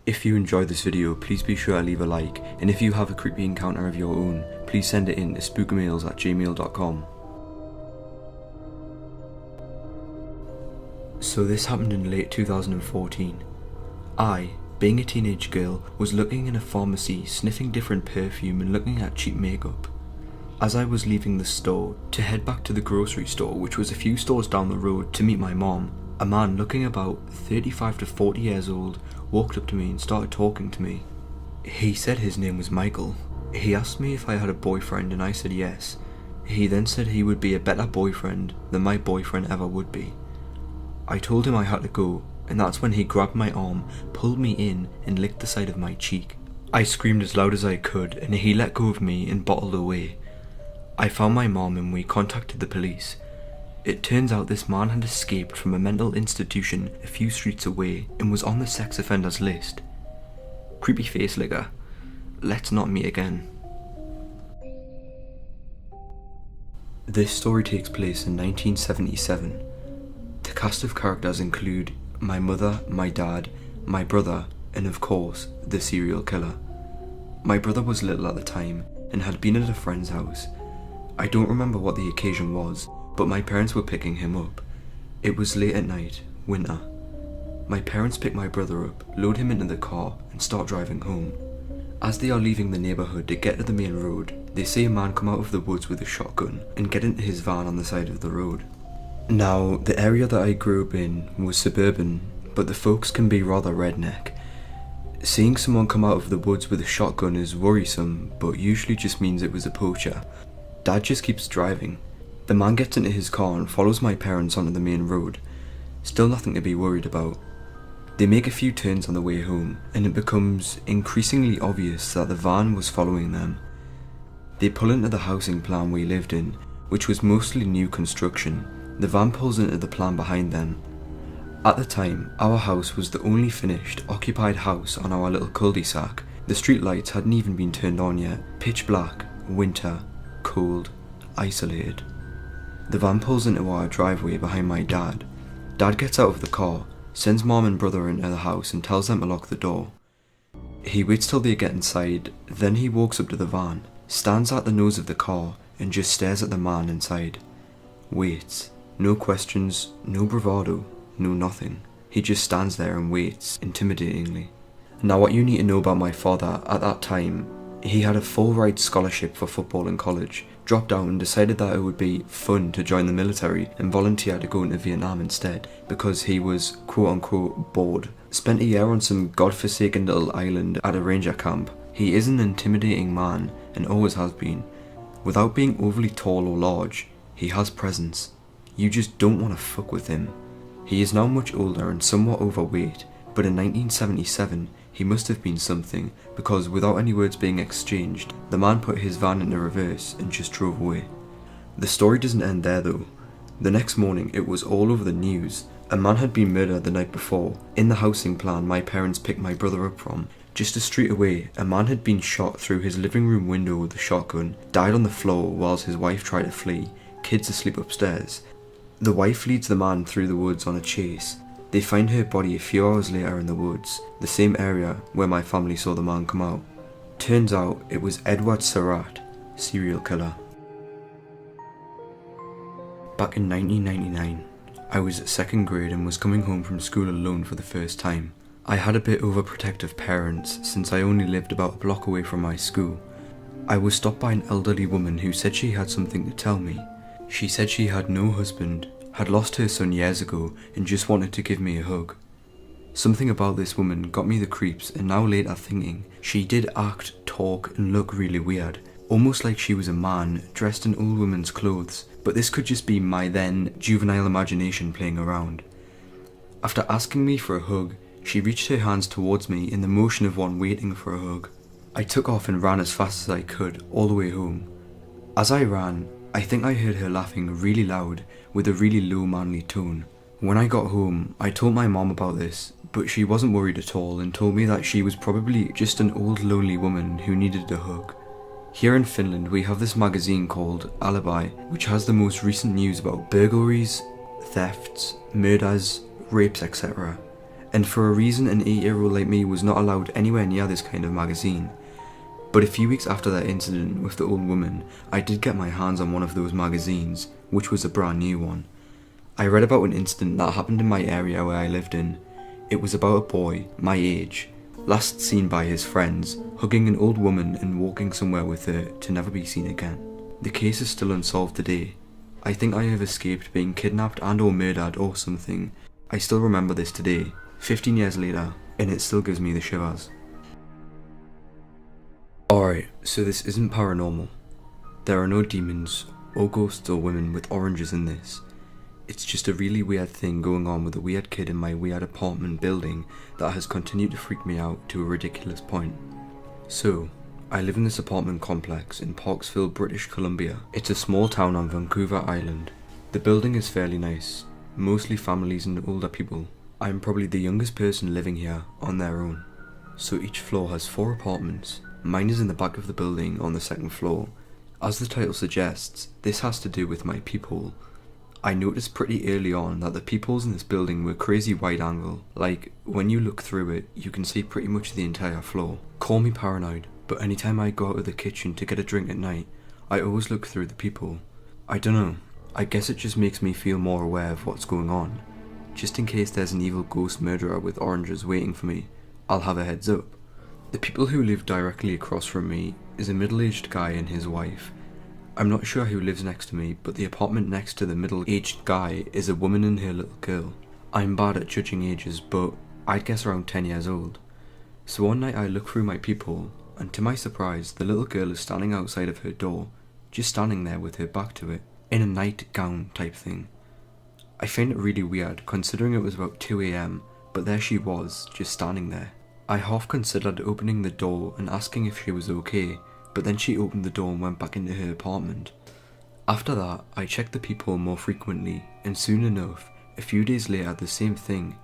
If you enjoyed this video, please be sure to leave a like, and if you have a creepy encounter of your own, please send it in to spookmails@gmail.com. So this happened in late 2014. I, being a teenage girl, was looking in a pharmacy, sniffing different perfume and looking at cheap makeup. As I was leaving the store to head back to the grocery store, which was a few stores down the road, to meet my mom, a man looking about 35 to 40 years old walked up to me and started talking to me. He said his name was Michael. He asked me if I had a boyfriend and I said yes. He then said he would be a better boyfriend than my boyfriend ever would be. I told him I had to go, and that's when he grabbed my arm, pulled me in and licked the side of my cheek. I screamed as loud as I could and he let go of me and bottled away. I found my mom and we contacted the police. It turns out this man had escaped from a mental institution a few streets away and was on the sex offenders list. Creepy face licker. Let's not meet again. This story takes place in 1977. The cast of characters include my mother, my dad, my brother, and of course, the serial killer. My brother was little at the time and had been at a friend's house. I don't remember what the occasion was, but my parents were picking him up. It was late at night, winter. My parents pick my brother up, load him into the car, and start driving home. As they are leaving the neighbourhood to get to the main road, they see a man come out of the woods with a shotgun and get into his van on the side of the road. Now, the area that I grew up in was suburban, but the folks can be rather redneck. Seeing someone come out of the woods with a shotgun is worrisome, but usually just means it was a poacher. Dad just keeps driving. The man gets into his car and follows my parents onto the main road. Still nothing to be worried about. They make a few turns on the way home, and it becomes increasingly obvious that the van was following them. They pull into the housing plan we lived in, which was mostly new construction. The van pulls into the plan behind them. At the time, our house was the only finished, occupied house on our little cul-de-sac. The street lights hadn't even been turned on yet. Pitch black, winter, cold, isolated. The van pulls into our driveway behind my dad. Dad gets out of the car, sends mom and brother into the house and tells them to lock the door. He waits till they get inside, then he walks up to the van, stands at the nose of the car and just stares at the man inside. Waits. No questions, no bravado, no nothing. He just stands there and waits, intimidatingly. Now what you need to know about my father, at that time, he had a full ride scholarship for football in college, dropped out and decided that it would be fun to join the military and volunteer to go into Vietnam instead, because he was quote unquote bored. Spent a year on some godforsaken little island at a ranger camp. He is an intimidating man, and always has been. Without being overly tall or large, he has presence. You just don't want to fuck with him. He is now much older and somewhat overweight, but in 1977 he must have been something, because without any words being exchanged, the man put his van into reverse and just drove away. The story doesn't end there though. The next morning it was all over the news. A man had been murdered the night before, in the housing plan my parents picked my brother up from. Just a street away, a man had been shot through his living room window with a shotgun, died on the floor whilst his wife tried to flee, kids asleep upstairs. The wife leads the man through the woods on a chase. They find her body a few hours later in the woods, the same area where my family saw the man come out. Turns out it was Edward Surratt, serial killer. Back in 1999, I was at second grade and was coming home from school alone for the first time. I had a bit overprotective parents since I only lived about a block away from my school. I was stopped by an elderly woman who said she had something to tell me. She said she had no husband, had lost her son years ago and just wanted to give me a hug. Something about this woman got me the creeps, and now later thinking, she did act, talk and look really weird, almost like she was a man dressed in old woman's clothes, but this could just be my then juvenile imagination playing around. After asking me for a hug, she reached her hands towards me in the motion of one waiting for a hug. I took off and ran as fast as I could all the way home. As I ran, I think I heard her laughing really loud with a really low manly tone. When I got home, I told my mom about this, but she wasn't worried at all and told me that she was probably just an old lonely woman who needed a hug. Here in Finland we have this magazine called Alibi, which has the most recent news about burglaries, thefts, murders, rapes, etc. and for a reason an 8-year-old like me was not allowed anywhere near this kind of magazine. But a few weeks after that incident with the old woman, I did get my hands on one of those magazines, which was a brand new one. I read about an incident that happened in my area where I lived in. It was about a boy, my age, last seen by his friends, hugging an old woman and walking somewhere with her to never be seen again. The case is still unsolved today. I think I have escaped being kidnapped and or murdered or something. I still remember this today, 15 years later, and it still gives me the shivers. Alright, so this isn't paranormal. There are no demons, or ghosts or women with oranges in this. It's just a really weird thing going on with a weird kid in my weird apartment building that has continued to freak me out to a ridiculous point. So, I live in this apartment complex in Parksville, British Columbia. It's a small town on Vancouver Island. The building is fairly nice, mostly families and older people. I'm probably the youngest person living here on their own. So each floor has 4 apartments. Mine is in the back of the building on the 2nd floor. As the title suggests, this has to do with my peephole. I noticed pretty early on that the peepholes in this building were crazy wide angle, like when you look through it you can see pretty much the entire floor. Call me paranoid, but anytime I go out of the kitchen to get a drink at night, I always look through the peephole. I don't know, I guess it just makes me feel more aware of what's going on. Just in case there's an evil ghost murderer with oranges waiting for me, I'll have a heads up. The people who live directly across from me is a middle-aged guy and his wife. I'm not sure who lives next to me, but the apartment next to the middle-aged guy is a woman and her little girl. I'm bad at judging ages, but I'd guess around 10 years old. So one night I look through my peephole, and to my surprise, the little girl is standing outside of her door, just standing there with her back to it, in a nightgown type thing. I find it really weird, considering it was about 2 AM, but there she was, just standing there. I half considered opening the door and asking if she was okay, but then she opened the door and went back into her apartment. After that, I checked the peephole more frequently, and soon enough, a few days later, the same thing.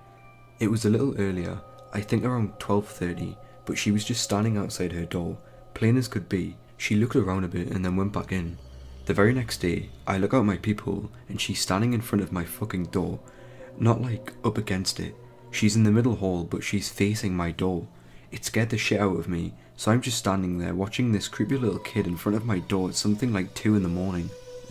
It was a little earlier, I think around 12:30, but she was just standing outside her door, plain as could be. She looked around a bit and then went back in. The very next day, I look out my peephole and she's standing in front of my fucking door. Not like up against it. She's in the middle hall, but she's facing my door. It scared the shit out of me, so I'm just standing there watching this creepy little kid in front of my door at something like 2 in the morning.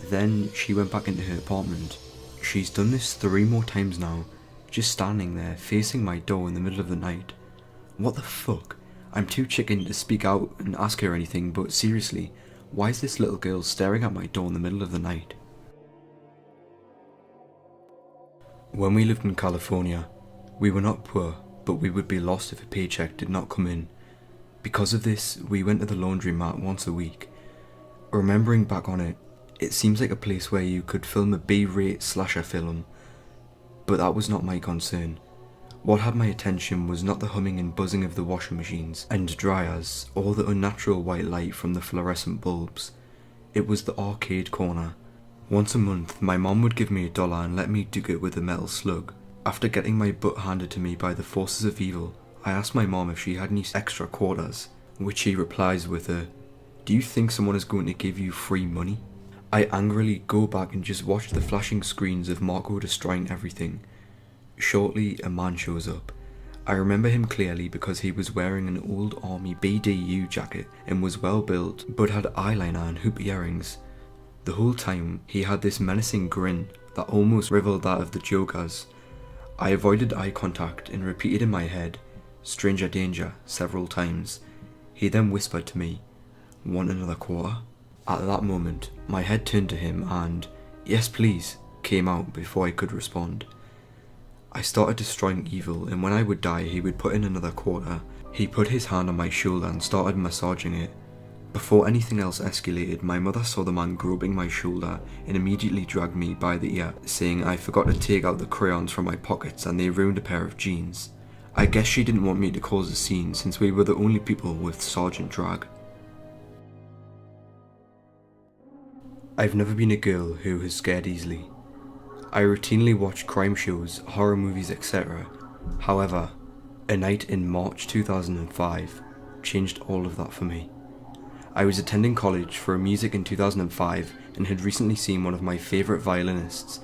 Then she went back into her apartment. She's done this 3 more times now, just standing there facing my door in the middle of the night. What the fuck? I'm too chicken to speak out and ask her anything, but seriously, why is this little girl staring at my door in the middle of the night? When we lived in California, we were not poor, but we would be lost if a paycheck did not come in. Because of this, we went to the laundromat once a week. Remembering back on it, it seems like a place where you could film a B-rate slasher film, but that was not my concern. What had my attention was not the humming and buzzing of the washing machines and dryers, or the unnatural white light from the fluorescent bulbs. It was the arcade corner. Once a month, my mom would give me $1 and let me duke it with a metal slug. After getting my butt handed to me by the forces of evil, I asked my mom if she had any extra quarters, which she replies with a, "Do you think someone is going to give you free money?" I angrily go back and just watch the flashing screens of Marco destroying everything. Shortly, a man shows up. I remember him clearly because he was wearing an old army BDU jacket and was well built, but had eyeliner and hoop earrings. The whole time, he had this menacing grin that almost rivaled that of the Joker's. I avoided eye contact and repeated in my head, "Stranger danger," several times. He then whispered to me, "Want another quarter?" At that moment, my head turned to him and, "Yes please," came out before I could respond. I started destroying evil, and when I would die he would put in another quarter. He put his hand on my shoulder and started massaging it. Before anything else escalated, my mother saw the man groping my shoulder and immediately dragged me by the ear, saying I forgot to take out the crayons from my pockets and they ruined a pair of jeans. I guess she didn't want me to cause a scene since we were the only people with Sergeant Drag. I've never been a girl who has scared easily. I routinely watch crime shows, horror movies, etc. However, a night in March 2005 changed all of that for me. I was attending college for music in 2005 and had recently seen one of my favourite violinists.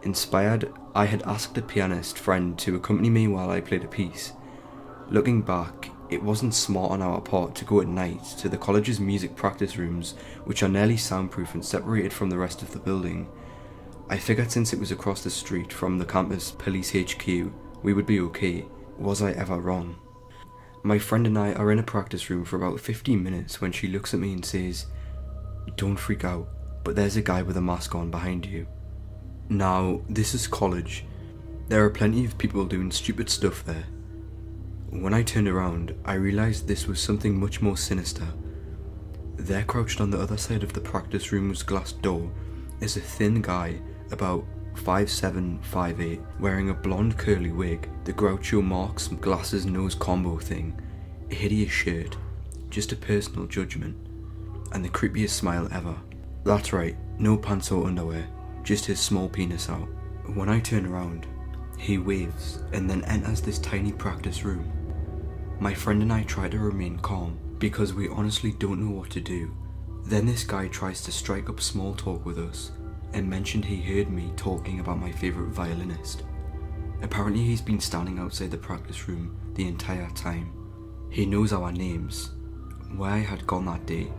Inspired, I had asked a pianist friend to accompany me while I played a piece. Looking back, it wasn't smart on our part to go at night to the college's music practice rooms, which are nearly soundproof and separated from the rest of the building. I figured since it was across the street from the campus police HQ, we would be okay. Was I ever wrong? My friend and I are in a practice room for about 15 minutes when she looks at me and says, "Don't freak out, but there's a guy with a mask on behind you." Now, this is college. There are plenty of people doing stupid stuff there. When I turned around, I realised this was something much more sinister. There, crouched on the other side of the practice room's glass door, is a thin guy, about 5'7", 5'8", wearing a blonde curly wig, the Groucho Marx glasses nose combo thing, a hideous shirt, just a personal judgment, and the creepiest smile ever. That's right, no pants or underwear, just his small penis out. When I turn around, he waves and then enters this tiny practice room. My friend and I try to remain calm because we honestly don't know what to do. Then this guy tries to strike up small talk with us and mentioned he heard me talking about my favourite violinist. Apparently he's been standing outside the practice room the entire time. He knows our names, where I had gone that day,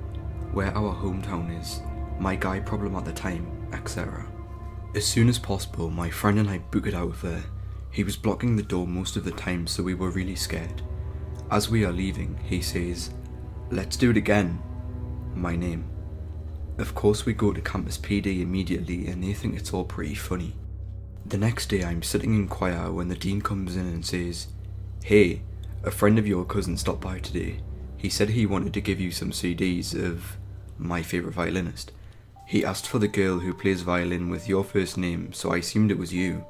where our hometown is, my guy problem at the time, etc. As soon as possible, my friend and I booted out of there. He was blocking the door most of the time, so we were really scared. As we are leaving, he says, "Let's do it again." My name. Of course we go to campus PD immediately and they think it's all pretty funny. The next day I'm sitting in choir when the dean comes in and says, "Hey, a friend of your cousin stopped by today. He said he wanted to give you some CDs of my favourite violinist. He asked for the girl who plays violin with your first name, so I assumed it was you."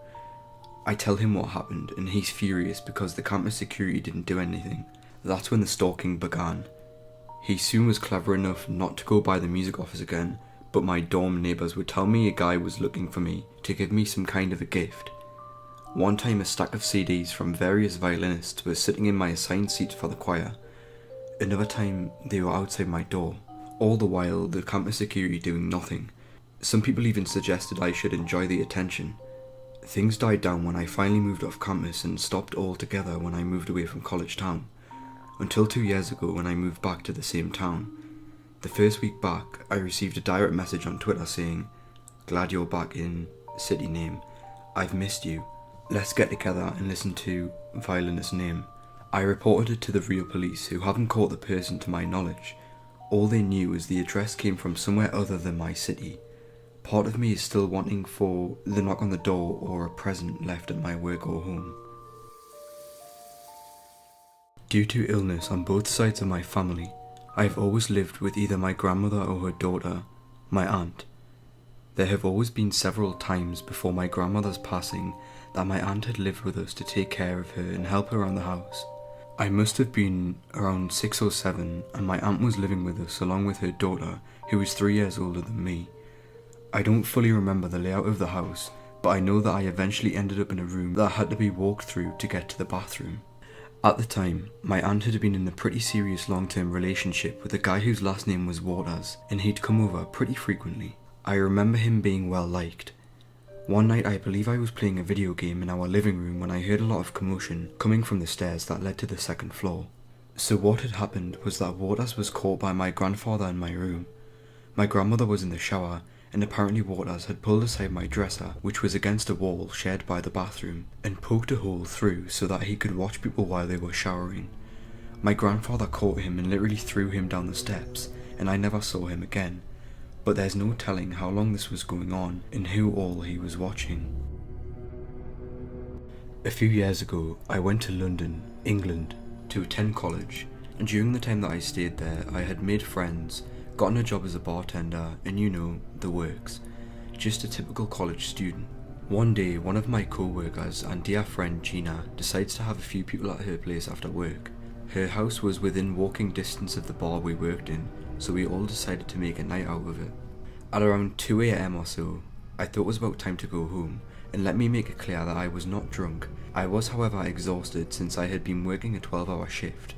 I tell him what happened and he's furious because the campus security didn't do anything. That's when the stalking began. He soon was clever enough not to go by the music office again, but my dorm neighbours would tell me a guy was looking for me to give me some kind of a gift. One time a stack of CDs from various violinists were sitting in my assigned seat for the choir. Another time they were outside my door. All the while the campus security doing nothing. Some people even suggested I should enjoy the attention. Things died down when I finally moved off campus and stopped altogether when I moved away from college town. Until 2 years ago when I moved back to the same town. The first week back, I received a direct message on Twitter saying, "Glad you're back in city name. I've missed you. Let's get together and listen to violinist name." I reported it to the real police who haven't caught the person to my knowledge. All they knew was the address came from somewhere other than my city. Part of me is still wanting for the knock on the door or a present left at my work or home. Due to illness on both sides of my family, I have always lived with either my grandmother or her daughter, my aunt. There have always been several times before my grandmother's passing that my aunt had lived with us to take care of her and help her around the house. I must have been around 6 or 7 and my aunt was living with us along with her daughter, who was 3 years older than me. I don't fully remember the layout of the house, but I know that I eventually ended up in a room that had to be walked through to get to the bathroom. At the time, my aunt had been in a pretty serious long-term relationship with a guy whose last name was Waters, and he'd come over pretty frequently. I remember him being well liked. One night I believe I was playing a video game in our living room when I heard a lot of commotion coming from the stairs that led to the second floor. So what had happened was that Waters was caught by my grandfather in my room. My grandmother was in the shower, and apparently Waters had pulled aside my dresser, which was against a wall shared by the bathroom, and poked a hole through so that he could watch people while they were showering. My grandfather caught him and literally threw him down the steps, and I never saw him again, but there's no telling how long this was going on and who all he was watching. A few years ago, I went to London, England, to attend college, and during the time that I stayed there, I had made friends, gotten a job as a bartender, and you know, the works. Just a typical college student. One day, one of my co-workers and dear friend Gina decides to have a few people at her place after work. Her house was within walking distance of the bar we worked in, so we all decided to make a night out of it. At around 2 AM or so, I thought it was about time to go home, and let me make it clear that I was not drunk. I was however exhausted since I had been working a 12-hour shift.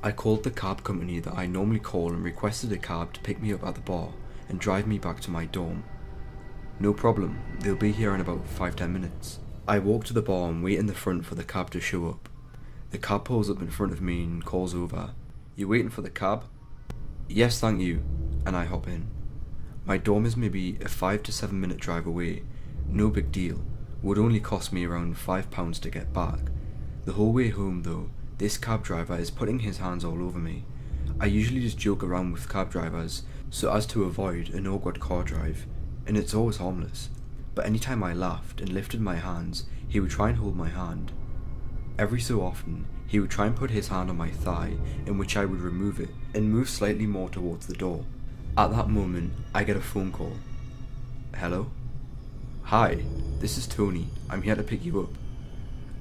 I called the cab company that I normally call and requested a cab to pick me up at the bar and drive me back to my dorm. No problem, they'll be here in about 5-10 minutes. I walk to the bar and wait in the front for the cab to show up. The cab pulls up in front of me and calls over, "You waiting for the cab?" "Yes, thank you," and I hop in. My dorm is maybe a 5 to 7 minute drive away. No big deal, would only cost me around £5 to get back. The whole way home though, this cab driver is putting his hands all over me. I usually just joke around with cab drivers so as to avoid an awkward car drive, and it's always harmless. But anytime I laughed and lifted my hands, he would try and hold my hand. Every so often, he would try and put his hand on my thigh, in which I would remove it and move slightly more towards the door. At that moment, I get a phone call. "Hello? Hi, this is Tony. I'm here to pick you up."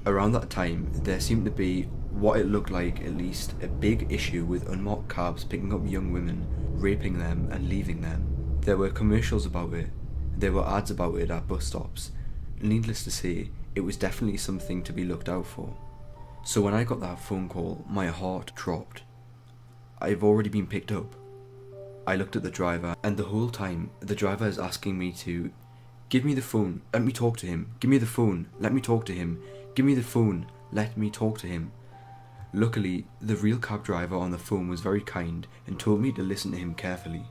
Around that time, there seemed to be what it looked like at least a big issue with unmarked cabs picking up young women, raping them and leaving them. There were commercials about it. There were ads about it at bus stops. Needless to say, it was definitely something to be looked out for. So when I got that phone call, my heart dropped. I've already been picked up. I looked at the driver, and the whole time, the driver is asking me to, "Give me the phone, let me talk to him. Give me the phone, let me talk to him. Give me the phone, let me talk to him." Luckily, the real cab driver on the phone was very kind and told me to listen to him carefully.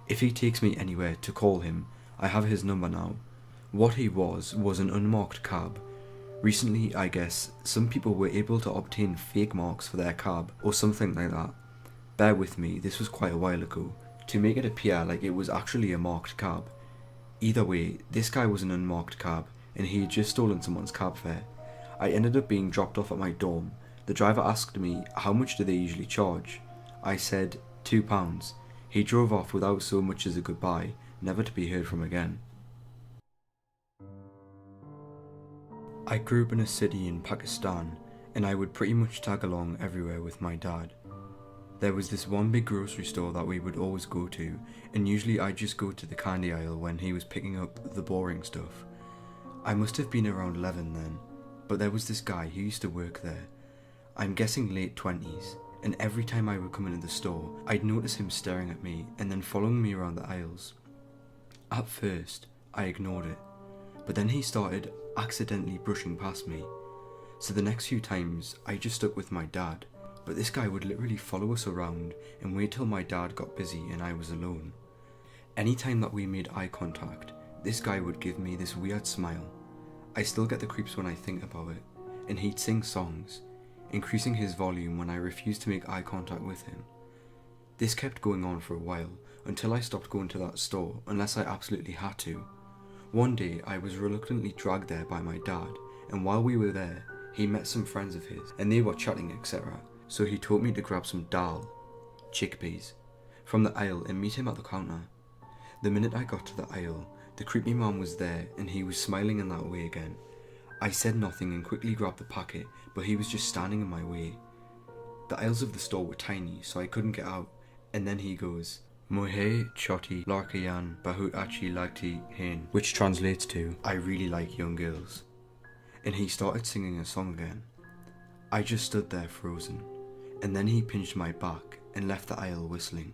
If he takes me anywhere, to call him. I have his number now. What he was an unmarked cab. Recently, I guess, some people were able to obtain fake marks for their cab, or something like that. Bear with me, this was quite a while ago, to make it appear like it was actually a marked cab. Either way, this guy was an unmarked cab, and he had just stolen someone's cab fare. I ended up being dropped off at my dorm. The driver asked me, how much do they usually charge? I said, £2. He drove off without so much as a goodbye, never to be heard from again. I grew up in a city in Pakistan, and I would pretty much tag along everywhere with my dad. There was this one big grocery store that we would always go to, and usually I'd just go to the candy aisle when he was picking up the boring stuff. I must have been around 11 then, but there was this guy who used to work there. I'm guessing late 20s, and every time I would come into the store, I'd notice him staring at me and then following me around the aisles. At first, I ignored it, but then he started accidentally brushing past me. So the next few times, I just stuck with my dad, but this guy would literally follow us around and wait till my dad got busy and I was alone. Anytime that we made eye contact, this guy would give me this weird smile. I still get the creeps when I think about it, and he'd sing songs, increasing his volume when I refused to make eye contact with him. This kept going on for a while, until I stopped going to that store unless I absolutely had to. One day I was reluctantly dragged there by my dad, and while we were there, he met some friends of his, and they were chatting etc. So he told me to grab some dal, chickpeas, from the aisle and meet him at the counter. The minute I got to the aisle, the creepy man was there and he was smiling in that way again. I said nothing and quickly grabbed the packet, but he was just standing in my way. The aisles of the store were tiny, so I couldn't get out, and then he goes, "Mohe choti larkayan bahut achi lagti hain," which translates to, "I really like young girls." And he started singing a song again. I just stood there frozen, and then he pinched my back and left the aisle whistling.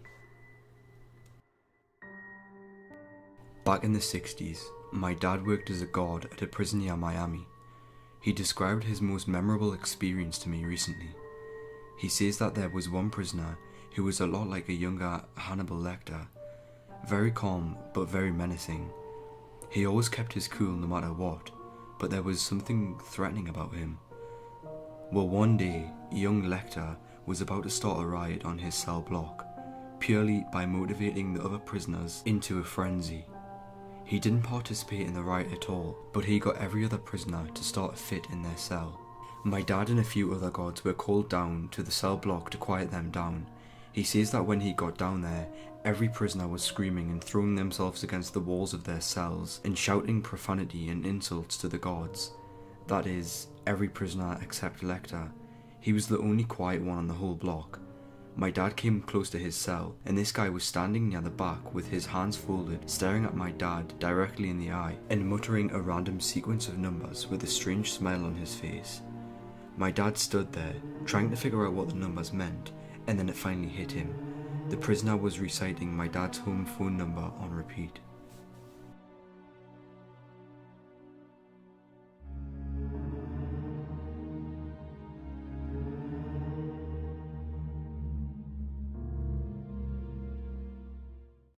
Back in the 60s, my dad worked as a guard at a prison near Miami. He described his most memorable experience to me recently. He says that there was one prisoner who was a lot like a younger Hannibal Lecter, very calm but very menacing. He always kept his cool no matter what, but there was something threatening about him. Well, one day, young Lecter was about to start a riot on his cell block, purely by motivating the other prisoners into a frenzy. He didn't participate in the riot at all, but he got every other prisoner to start a fit in their cell. My dad and a few other guards were called down to the cell block to quiet them down. He says that when he got down there, every prisoner was screaming and throwing themselves against the walls of their cells and shouting profanity and insults to the guards. That is, every prisoner except Lecter. He was the only quiet one on the whole block. My dad came close to his cell, and this guy was standing near the back with his hands folded, staring at my dad directly in the eye and muttering a random sequence of numbers with a strange smile on his face. My dad stood there, trying to figure out what the numbers meant, and then it finally hit him. The prisoner was reciting my dad's home phone number on repeat.